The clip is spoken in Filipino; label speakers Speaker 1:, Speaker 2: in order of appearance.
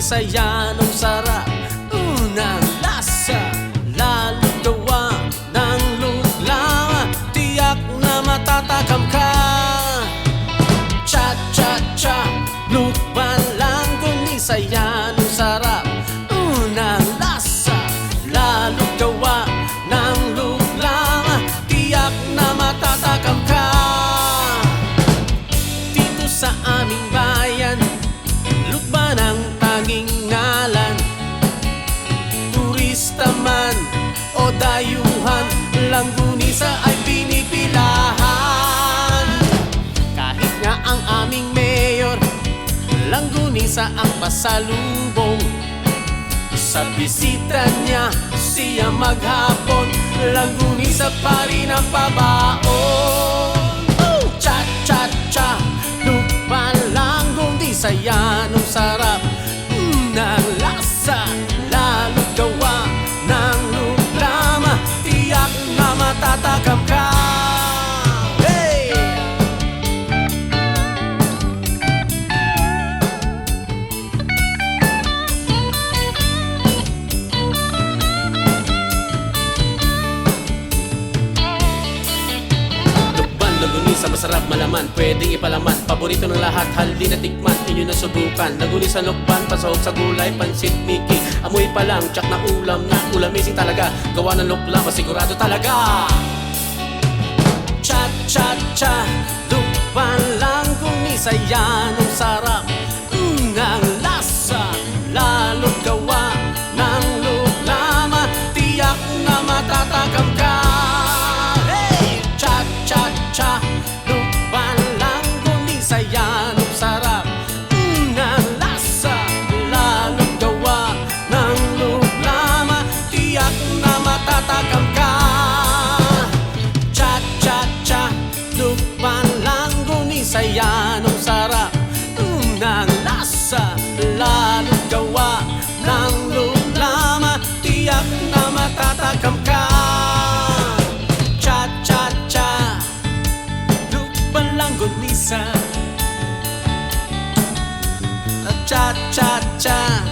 Speaker 1: saya nung sarap. Unang lasa, lalo gawa ng luglaw. Tiyak na matatakam ka. Cha-cha-cha, lukban lang kung saya nung sarap. Unang lasa, lalo gawa ng luglaw. Tiyak na matatakam ka. Dito sa aming bayan, lukban ang tanging ngalan. Turista man o dayuhan, langgunisa ay pinipilahan. Kahit nga ang aming mayor, langgunisa ang pasalubong. Sa bisita niya, siya maghapon, langgunisa pa rin ang pabaon. Cha-cha-cha, lukban lang kung di saya nung sarap. Ng lasa, lalo gawa ng luglama. Tiyak na matatakam ka. Hey! Lukban, langgunisa, masarap malaman, pwedeng ipalaman. Paborito ng lahat, haldi na tikman, inyo na subukan. Langgunisa, lukban, pasahog sa gulay, pansit, miki. Amoy pa lang, tsak na ulam na ulamizing talaga. Gawa ng lukla, masigurado talaga. Cha-cha-cha, lukban lang kung isaya nung sarap. Ang lasa, lalo gawa ng luglama. Tiyak na matatakam ka. Hey! Cha-cha-cha, lukban lang kung isaya nung sarap. Ang lasa, lalo gawa ng luglama. Tiyak na matatakam ka. Cha-cha-cha, lukban lang kung isaya nung sarap. Ang lasa, lalo gawa ng luglama. Tiyak na matatakam ka. Cha-cha-cha, lukban lang kung isa. Cha-cha-cha,